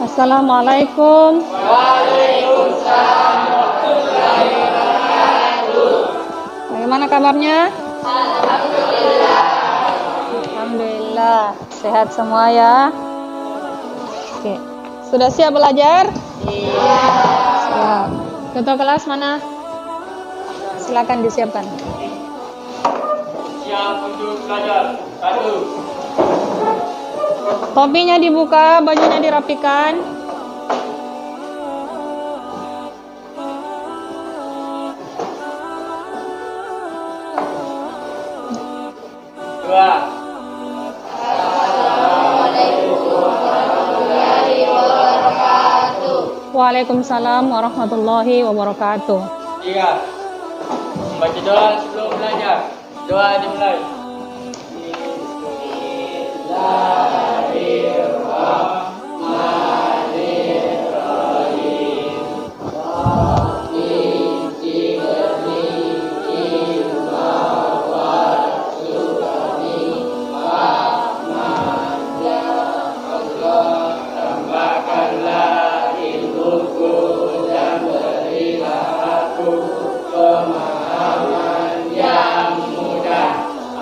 Assalamualaikum. Waalaikumsalam warahmatullahi wabarakatuh. Bagaimana kabarnya? Alhamdulillah. Alhamdulillah. Sehat semua ya? Oke. Sudah siap belajar? Iya. Siap. Ketua kelas mana? Silakan disiapkan. Siap untuk belajar. 1. Topinya dibuka, bajunya dirapikan. Dua. Waalaikumsalam warahmatullahi wabarakatuh. 3. Membaca doa sebelum belajar. Doa dimulai.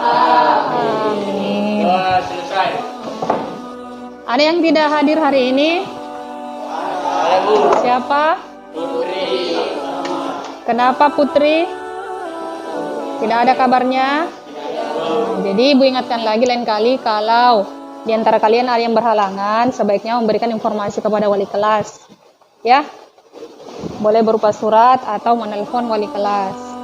Amin. Doa selesai. Ada yang tidak hadir hari ini? Ada Bu. Siapa? Putri. Kenapa Putri? Tidak ada kabarnya? Jadi Ibu ingatkan lagi lain kali kalau di antara kalian ada yang berhalangan, sebaiknya memberikan informasi kepada wali kelas. Ya? Boleh berupa surat atau menelpon wali kelas.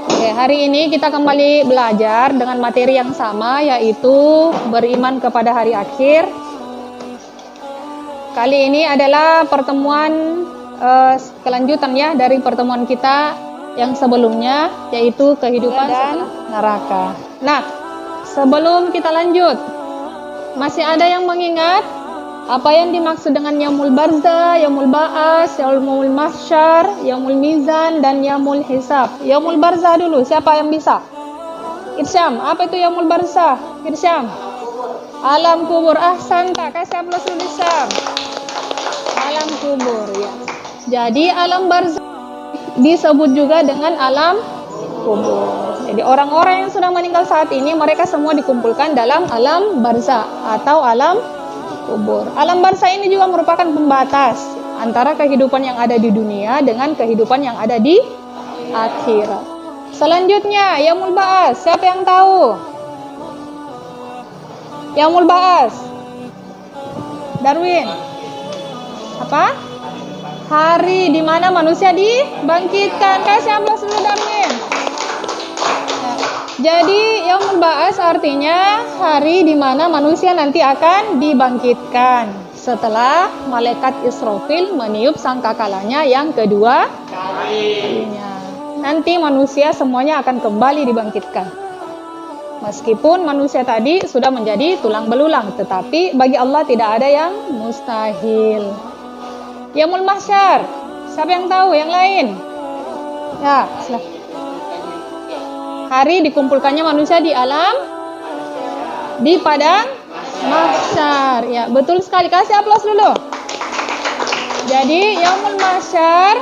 Oke, hari ini kita kembali belajar dengan materi yang sama, yaitu beriman kepada hari akhir. Kali ini adalah pertemuan kelanjutan ya dari pertemuan kita yang sebelumnya, yaitu kehidupan dan neraka. Nah, sebelum kita lanjut, masih ada yang mengingat apa yang dimaksud dengan yaumul barzah, yaumul ba'as, yaumul mahsyar, yaumul mizan, dan yaumul hisab? Yaumul barzah dulu, siapa yang bisa? Irsyam, apa itu yaumul barzah? Irsyam. Alam kubur. Ahsanta, kasih aplaus dulu Irsyam. Alam kubur ya. Jadi alam barzah disebut juga dengan alam kubur. Jadi orang-orang yang sudah meninggal saat ini, mereka semua dikumpulkan dalam alam barzah atau alam kubur. Alam barzah ini juga merupakan pembatas antara kehidupan yang ada di dunia dengan kehidupan yang ada di akhirat. Selanjutnya, yaumul ba'as. Siapa yang tahu? Yaumul ba'as. Darwin. Apa? Hari di mana manusia dibangkitkan. Kasih aplaus dulu Darwin. Jadi yaumul ba'as artinya hari di mana manusia nanti akan dibangkitkan setelah malaikat Israfil meniup sangkakalanya yang kedua kalinya. Nanti manusia semuanya akan kembali dibangkitkan. Meskipun manusia tadi sudah menjadi tulang belulang, tetapi bagi Allah tidak ada yang mustahil. Yaumul mahsyar. Siapa yang tahu? Yang lain? Ya, silakan. Hari dikumpulkannya manusia di alam, di padang mahsyar. Ya, betul sekali. Kasih aplaus dulu. Jadi, yaumul mahsyar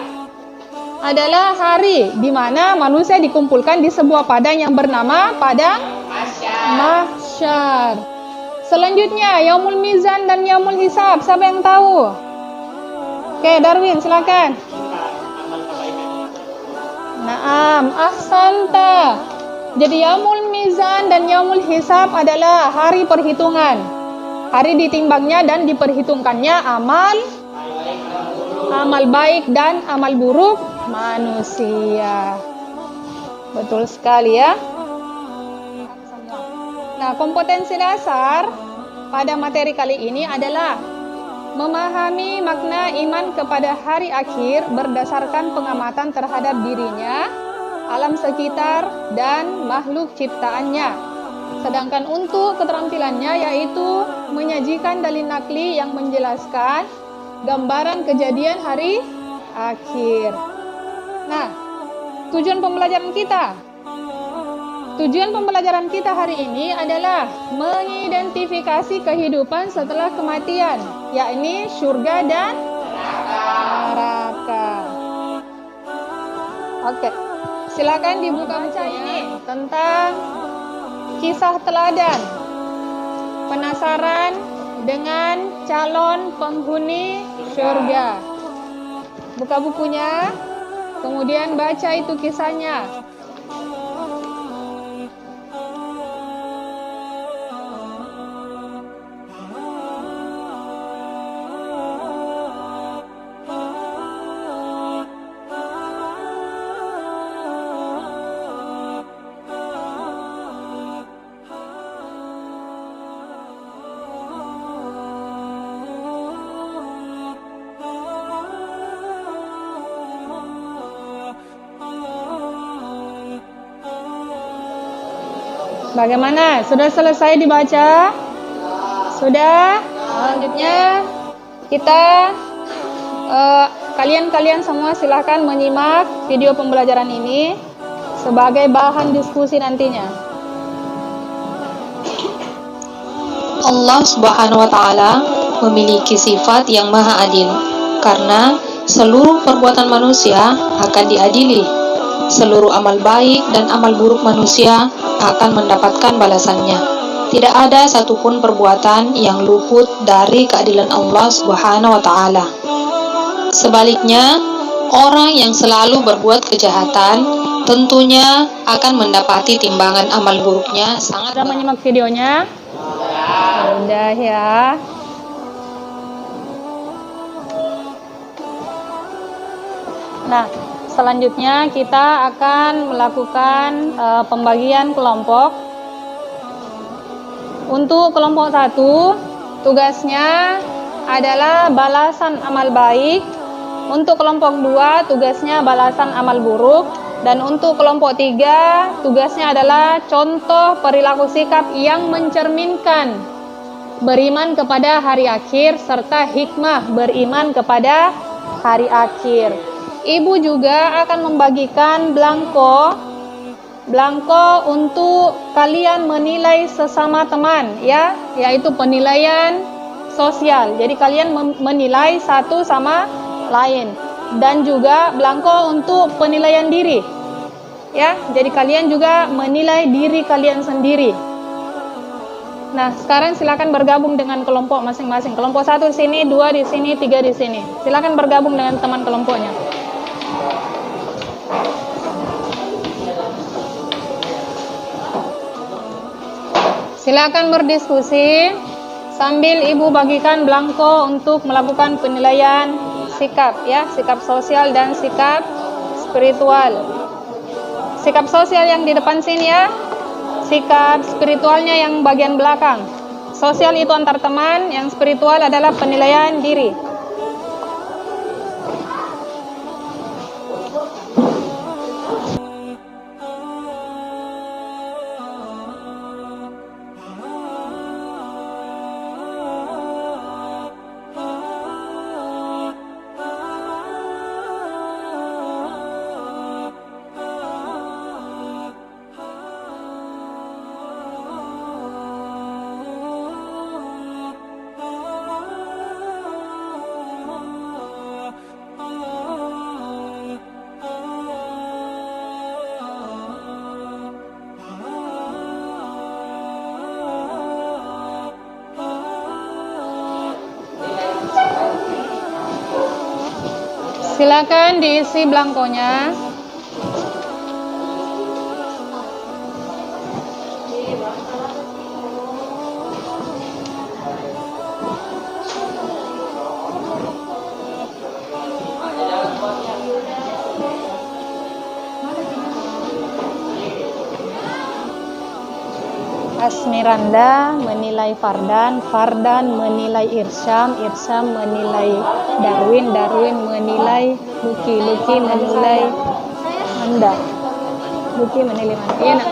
adalah hari di mana manusia dikumpulkan di sebuah padang yang bernama padang mahsyar. Selanjutnya, yaumul mizan dan yaumul hisab. Siapa yang tahu? Oke, Darwin, silakan. Naam, ahsanta. Jadi yaumul mizan dan yaumul hisab adalah hari perhitungan. Hari ditimbangnya dan diperhitungkannya amal baik dan amal buruk manusia. Betul sekali ya. Nah, kompetensi dasar pada materi kali ini adalah memahami makna iman kepada hari akhir berdasarkan pengamatan terhadap dirinya, alam sekitar, dan makhluk ciptaannya. Sedangkan untuk keterampilannya yaitu menyajikan dalil nakli yang menjelaskan gambaran kejadian hari akhir. Nah, tujuan pembelajaran kita hari ini adalah mengidentifikasi kehidupan setelah kematian. yakni surga dan neraka. Oke, silakan dibuka baca ini tentang kisah teladan. Penasaran dengan calon penghuni surga? Buka bukunya, kemudian baca itu kisahnya. Bagaimana? Sudah selesai dibaca? Sudah? Selanjutnya kita kalian semua silahkan menyimak video pembelajaran ini sebagai bahan diskusi nantinya. Allah Subhanahu wa Ta'ala memiliki sifat yang maha adil, karena seluruh perbuatan manusia akan diadili. Seluruh amal baik dan amal buruk manusia akan mendapatkan balasannya. Tidak ada satupun perbuatan yang luput dari keadilan Allah Subhanahu wa Ta'ala. Sebaliknya, orang yang selalu berbuat kejahatan tentunya akan mendapati timbangan amal buruknya sangat Sudah menyimak videonya? Sudah ya. Nah, selanjutnya kita akan melakukan pembagian kelompok. Untuk kelompok 1, tugasnya adalah balasan amal baik. Untuk kelompok 2, tugasnya balasan amal buruk. Dan untuk kelompok 3, tugasnya adalah contoh perilaku sikap yang mencerminkan beriman kepada hari akhir serta hikmah beriman kepada hari akhir. Ibu juga akan membagikan belangko untuk kalian menilai sesama teman, ya, yaitu penilaian sosial. Jadi kalian menilai satu sama lain, dan juga belangko untuk penilaian diri, ya. Jadi kalian juga menilai diri kalian sendiri. Nah, sekarang silakan bergabung dengan kelompok masing-masing. Kelompok 1 di sini, 2 di sini, 3 di sini. Silakan bergabung dengan teman kelompoknya. Silakan berdiskusi sambil ibu bagikan belangko untuk melakukan penilaian sikap, ya, sikap sosial dan sikap spiritual. Sikap sosial yang di depan sini, ya. Sikap spiritualnya yang bagian belakang. Sosial itu antar teman, yang spiritual adalah penilaian diri. Silakan diisi belangkonya. Asmiranda menilai Fardan, Fardan menilai Irsyam, Irsyam menilai Darwin, Darwin menilai Luki, Luki menilai Manda, Luki menilai Manda. Iya, nak?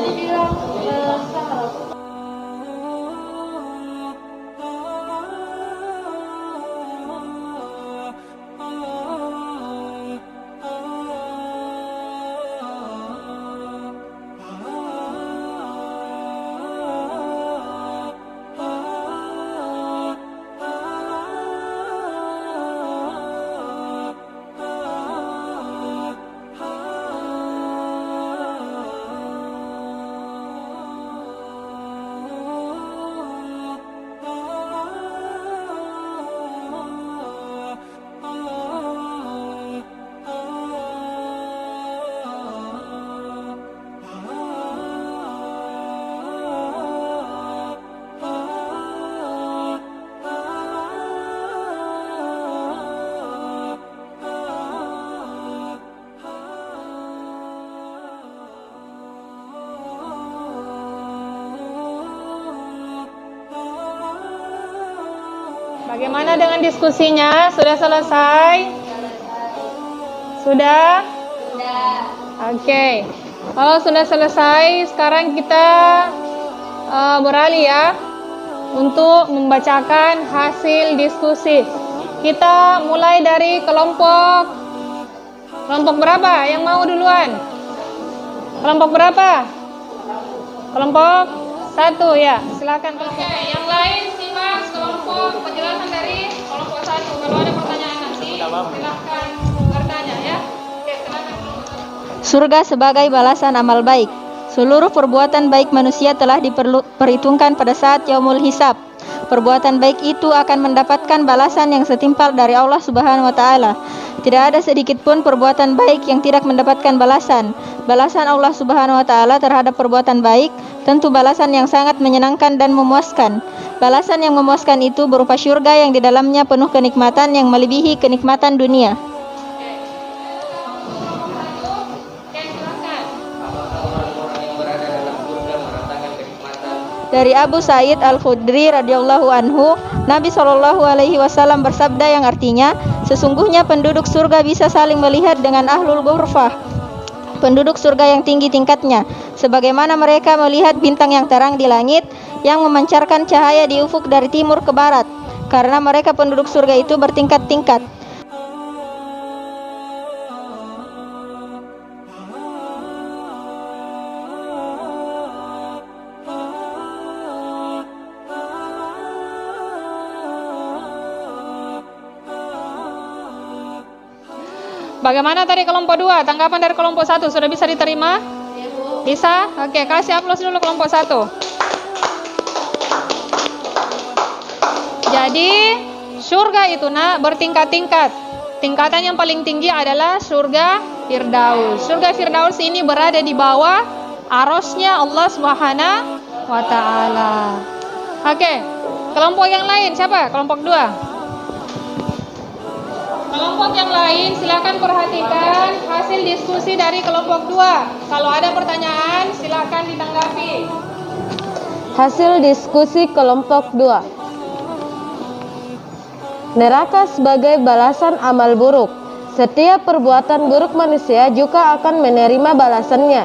Bagaimana dengan diskusinya? Sudah selesai? Sudah? Oke. Kalau sudah selesai, sekarang kita beralih ya untuk membacakan hasil diskusi. Kita mulai dari kelompok berapa? Yang mau duluan? Kelompok berapa? Kelompok 1 ya. Silakan kelompok. Oke, yang lain simak kelompok penjelasan dari kelompok 1. Kalau ada pertanyaan nanti silakan bertanya ya. Oke, silakan. Surga sebagai balasan amal baik. Seluruh perbuatan baik manusia telah diperhitungkan pada saat yaumul hisab. Perbuatan baik itu akan mendapatkan balasan yang setimpal dari Allah Subhanahu wa taala. Tidak ada sedikit pun perbuatan baik yang tidak mendapatkan balasan. Balasan Allah Subhanahu wa taala terhadap perbuatan baik tentu balasan yang sangat menyenangkan dan memuaskan. Balasan yang memuaskan itu berupa syurga yang di dalamnya penuh kenikmatan yang melebihi kenikmatan dunia. Dari Abu Sa'id Al-Khudri radhiyallahu anhu, Nabi Shallallahu alaihi wasallam bersabda yang artinya, sesungguhnya penduduk surga bisa saling melihat dengan ahlul ghurfah, penduduk surga yang tinggi tingkatnya, sebagaimana mereka melihat bintang yang terang di langit yang memancarkan cahaya di ufuk dari timur ke barat, karena mereka penduduk surga itu bertingkat-tingkat. Bagaimana tadi kelompok 2? Tanggapan dari kelompok 1 sudah bisa diterima? Ya, Bu. Bisa? Oke, kasih aplaus dulu kelompok 1. Jadi, surga itu bertingkat-tingkat. Tingkatan yang paling tinggi adalah surga Firdaus. Surga Firdaus ini berada di bawah arosnya Allah Subhanahu wa taala. Oke. Kelompok yang lain siapa? Kelompok 2. Kelompok yang lain silakan perhatikan hasil diskusi dari kelompok 2. Kalau ada pertanyaan silakan ditanggapi. Hasil diskusi kelompok 2. Neraka sebagai balasan amal buruk. Setiap perbuatan buruk manusia juga akan menerima balasannya.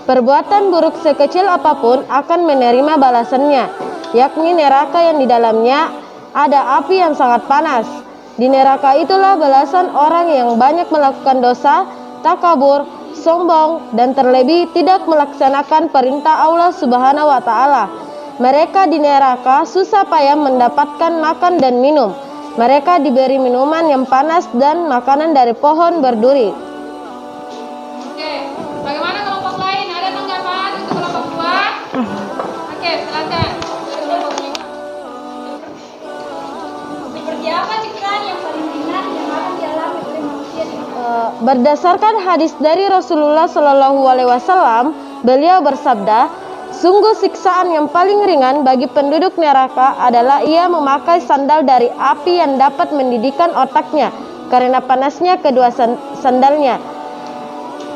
Perbuatan buruk sekecil apapun akan menerima balasannya, yakni neraka yang di dalamnya ada api yang sangat panas. Di neraka itulah balasan orang yang banyak melakukan dosa, takabur, sombong, dan terlebih tidak melaksanakan perintah Allah Subhanahu wa taala. Mereka di neraka susah payah mendapatkan makan dan minum. Mereka diberi minuman yang panas dan makanan dari pohon berduri. Oke, bagaimana kelompok lain? Ada tanggapan untuk kelompok 2? Oke, silakan. Kelompok 5. Seperti apa siksaan yang paling ringan yang akan dialami oleh manusia di Berdasarkan hadis dari Rasulullah Shallallahu alaihi wasallam, beliau bersabda, sungguh siksaan yang paling ringan bagi penduduk neraka adalah ia memakai sandal dari api yang dapat mendidihkan otaknya karena panasnya kedua sandalnya.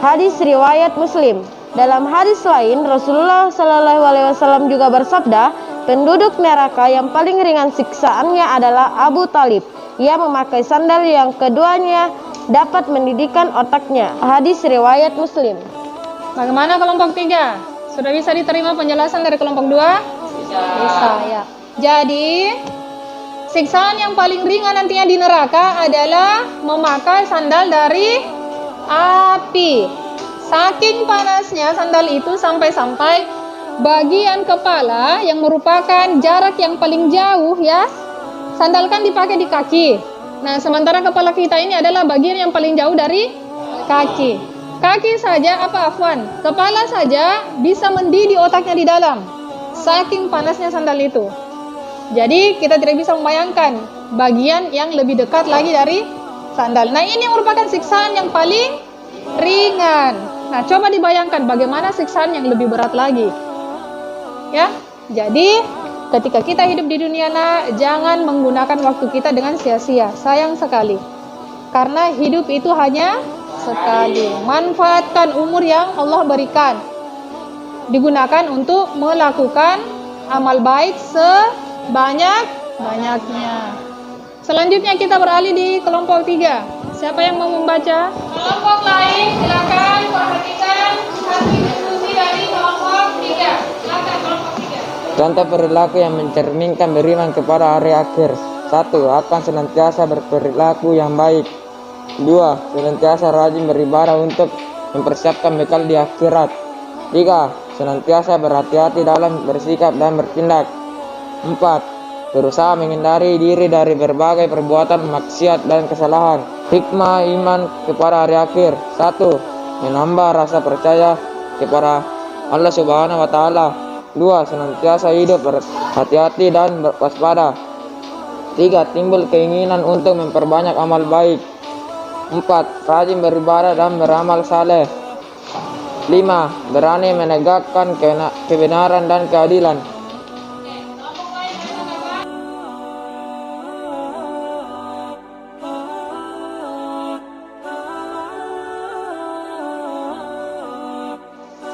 Hadis riwayat Muslim. Dalam hadis lain, Rasulullah Shallallahu alaihi wasallam juga bersabda, penduduk neraka yang paling ringan siksaannya adalah Abu Talib. Ia memakai sandal yang keduanya dapat mendidihkan otaknya. Hadis riwayat Muslim. Bagaimana kelompok 3? Sudah bisa diterima penjelasan dari kelompok 2? Bisa ya. Jadi, siksaan yang paling ringan nantinya di neraka adalah memakai sandal dari api. Saking panasnya sandal itu sampai-sampai bagian kepala yang merupakan jarak yang paling jauh ya. Sandal kan dipakai di kaki. Nah, sementara kepala kita ini adalah bagian yang paling jauh dari kaki. Kaki saja kepala saja bisa mendidih otaknya di dalam. Saking panasnya sandal itu. Jadi kita tidak bisa membayangkan bagian yang lebih dekat lagi dari sandal. Nah, ini merupakan siksaan yang paling ringan. Nah, coba dibayangkan bagaimana siksaan yang lebih berat lagi. Ya, jadi ketika kita hidup di dunia, jangan menggunakan waktu kita dengan sia-sia. Sayang sekali. Karena hidup itu hanya sekali. Manfaatkan umur yang Allah berikan. Digunakan untuk melakukan amal baik sebanyak-banyaknya. Selanjutnya kita beralih di kelompok 3. Siapa yang mau membaca? Kelompok lain silakan perhatikan hasil diskusi dari kelompok 3. Silakan kelompok 3. Contoh perilaku yang mencerminkan beriman kepada hari akhir. 1. Akan senantiasa berperilaku yang baik. 2. Senantiasa rajin beribadah untuk mempersiapkan bekal di akhirat. 3. Senantiasa berhati-hati dalam bersikap dan bertindak. 4. Berusaha menghindari diri dari berbagai perbuatan maksiat dan kesalahan. Hikmah iman kepada hari akhir. 1. Menambah rasa percaya kepada Allah Subhanahu wa Ta'ala. 2. Senantiasa hidup berhati-hati dan waspada. 3. Timbul keinginan untuk memperbanyak amal baik. 4. Rajin beribadah dan beramal saleh. 5. Berani menegakkan kebenaran dan keadilan.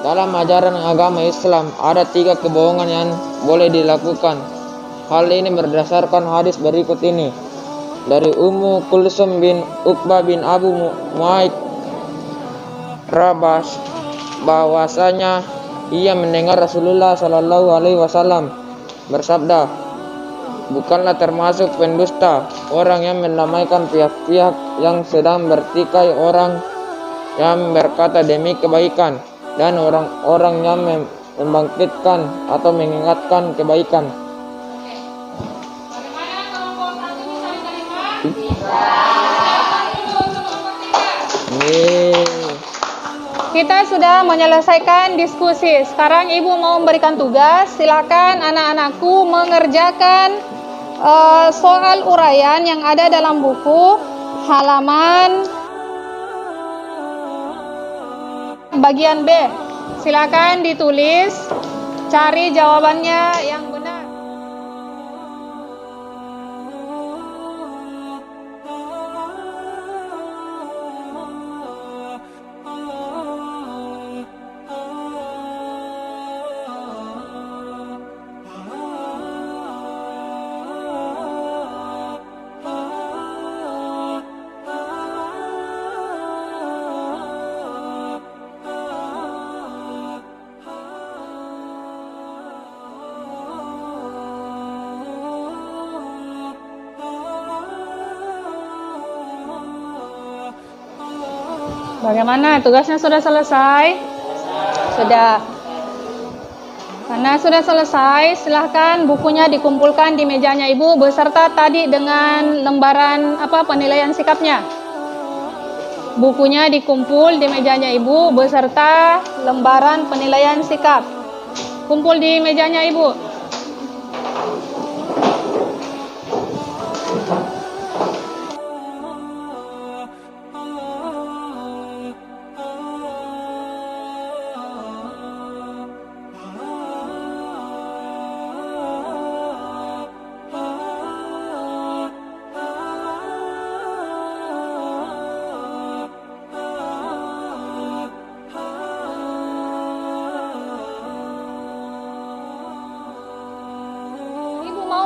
Dalam ajaran agama Islam ada 3 kebohongan yang boleh dilakukan. Hal ini berdasarkan hadis berikut ini. Dari Ummu Kulsum bin Uqbah bin Abu Mu'aid Rabas bahwasanya ia mendengar Rasulullah Shallallahu Alaihi Wasallam bersabda, bukanlah termasuk pendusta orang yang menamaikan pihak-pihak yang sedang bertikai orang yang berkata demi kebaikan dan orang-orang yang membangkitkan atau mengingatkan kebaikan. Kita sudah menyelesaikan diskusi. Sekarang Ibu mau memberikan tugas. Silakan anak-anakku mengerjakan soal uraian yang ada dalam buku halaman bagian B. Silakan ditulis, cari jawabannya yang benar. Bagaimana? Tugasnya sudah selesai? Sudah. Karena sudah selesai, silahkan bukunya dikumpulkan di mejanya Ibu beserta tadi dengan lembaran penilaian sikapnya. Bukunya dikumpul di mejanya Ibu beserta lembaran penilaian sikap. Kumpul di mejanya Ibu.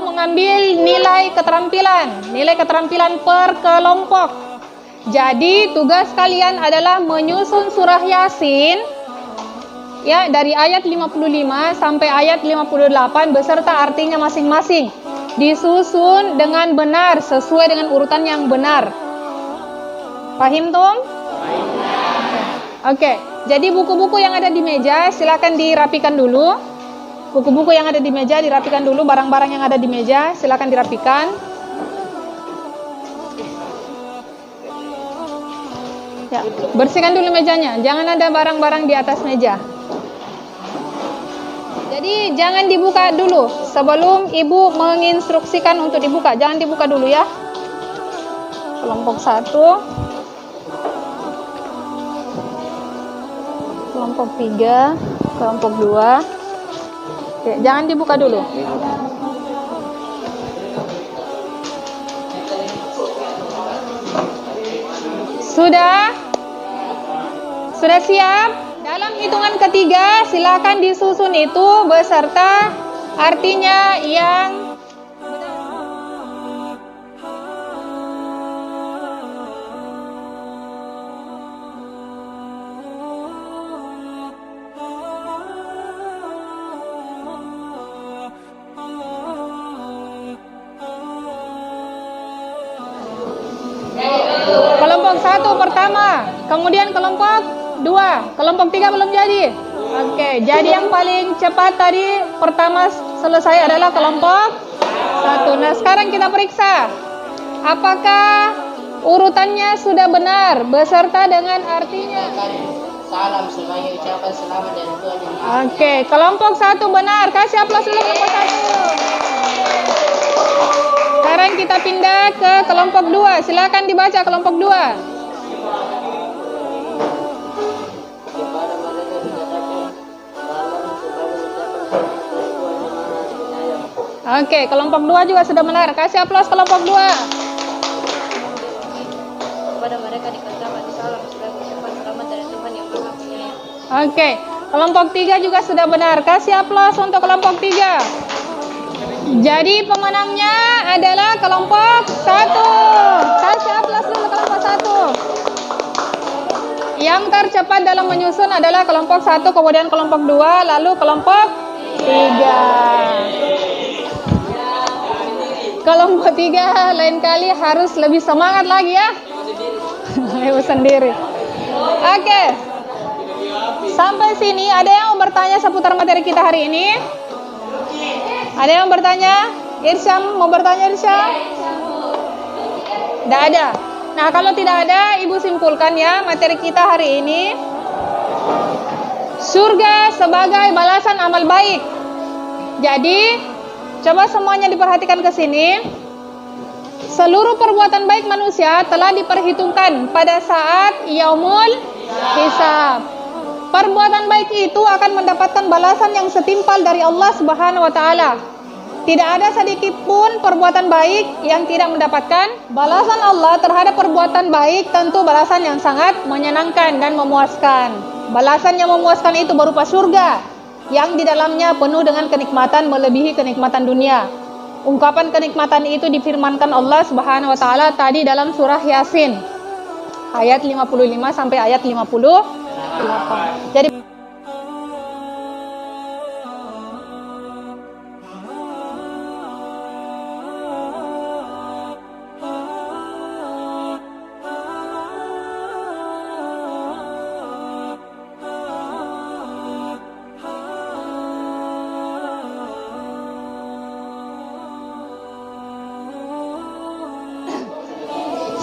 Mengambil nilai keterampilan per kelompok. Jadi tugas kalian adalah menyusun surah Yasin ya dari ayat 55 sampai ayat 58 beserta artinya masing-masing. Disusun dengan benar sesuai dengan urutan yang benar. Paham Tom? Oke. Jadi buku-buku yang ada di meja silakan dirapikan dulu. Buku-buku yang ada di meja dirapikan dulu, barang-barang yang ada di meja silakan dirapikan. Ya, bersihkan dulu mejanya, jangan ada barang-barang di atas meja. Jadi jangan dibuka dulu sebelum Ibu menginstruksikan untuk dibuka. Jangan dibuka dulu ya. Kelompok 1, kelompok 3, kelompok 2. Oke, jangan dibuka dulu. Sudah? Sudah siap? Dalam hitungan ketiga, silakan disusun itu beserta artinya yang benar. 1 pertama, kemudian kelompok 2, kelompok 3 belum jadi. Oke, jadi yang paling cepat tadi pertama selesai adalah kelompok 1. Nah, sekarang kita periksa apakah urutannya sudah benar beserta dengan artinya. Salam semuanya, ucapan selamat dan Tuhan yang Oke, kelompok 1 benar. Kasih aplaus dulu kelompok 1. Sekarang kita pindah ke kelompok 2. Silakan dibaca kelompok 2. kepada mereka dikatakan salam sebagai ucapan selamat dari Tuhan yang Maha Penyayang. Oke, kelompok 2 juga sudah benar. Kasih aplaus kelompok 2. Kepada mereka dikatakan salam sebagai ucapan selamat dari Tuhan yang Maha Penyayang. Oke, kelompok 3 juga sudah benar. Kasih aplaus untuk kelompok 3. Jadi pemenangnya adalah kelompok 1. Kasih aplaus dulu kelompok 1. Yang tercepat dalam menyusun adalah kelompok 1, kemudian kelompok 2, lalu kelompok 3. Kelompok 3 lain kali harus lebih semangat lagi ya. Ayo sendiri. Oke. Sampai sini ada yang mau bertanya seputar materi kita hari ini? Ada yang bertanya? Irsyam mau bertanya, Irsyam? Tidak ada. Nah, kalau tidak ada, Ibu simpulkan ya materi kita hari ini. Surga sebagai balasan amal baik. Jadi, coba semuanya diperhatikan ke sini. Seluruh perbuatan baik manusia telah diperhitungkan pada saat yaumul hisab. Perbuatan baik itu akan mendapatkan balasan yang setimpal dari Allah Subhanahu wa taala. Tidak ada sedikit pun perbuatan baik yang tidak mendapatkan balasan Allah terhadap perbuatan baik, tentu balasan yang sangat menyenangkan dan memuaskan. Balasan yang memuaskan itu berupa surga yang di dalamnya penuh dengan kenikmatan melebihi kenikmatan dunia. Ungkapan kenikmatan itu difirmankan Allah Subhanahu wa taala tadi dalam surah Yasin ayat 55 sampai ayat 58. Jadi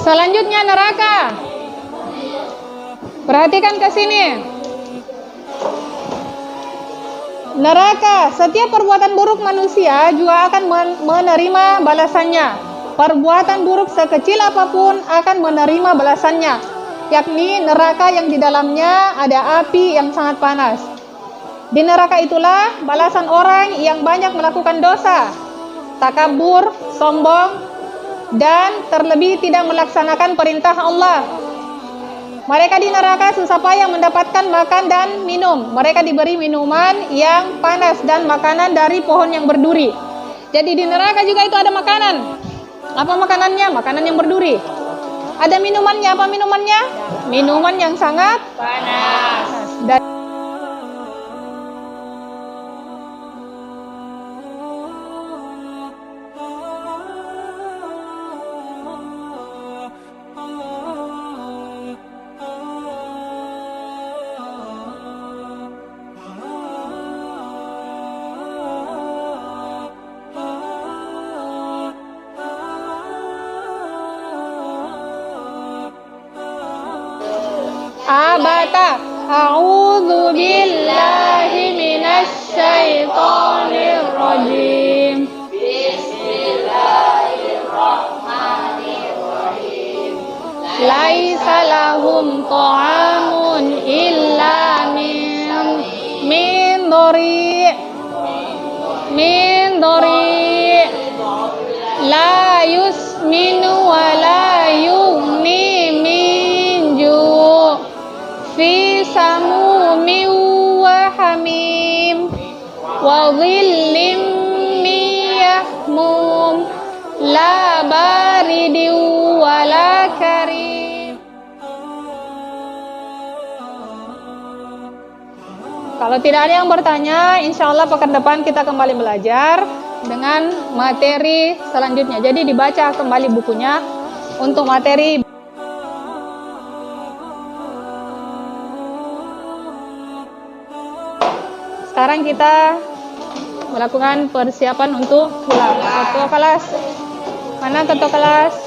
selanjutnya neraka. Perhatikan ke sini. Neraka, setiap perbuatan buruk manusia juga akan menerima balasannya. Perbuatan buruk sekecil apapun akan menerima balasannya, yakni neraka yang di dalamnya ada api yang sangat panas. Di neraka itulah balasan orang yang banyak melakukan dosa, takabur, sombong, dan terlebih tidak melaksanakan perintah Allah. Mereka di neraka susah payah mendapatkan makan dan minum. Mereka diberi minuman yang panas dan makanan dari pohon yang berduri. Jadi di neraka juga itu ada makanan. Apa makanannya? Makanan yang berduri. Ada minumannya. Apa minumannya? Minuman yang sangat panas. Dan abata a'udzu billahi minasy syaithanir rajim. Bismillahirrahmanirrahim. Laisa lahum ta'amun illa min dhari la yusminu wa la yughni min ju' fi samumin wa hamim wa dhillim min yahmum la baridin wa la karim. Kalau tidak ada yang bertanya, insya Allah pekan depan kita kembali belajar dengan materi selanjutnya. Jadi dibaca kembali bukunya untuk materi sekarang kita melakukan persiapan untuk pulang. Ketua kelas, mana ketua kelas?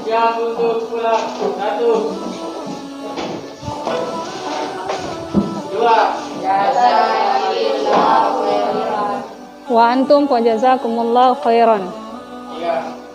Siap untuk pulang. 1, 2, Wa antum wa jazakumullahu khairan. 3.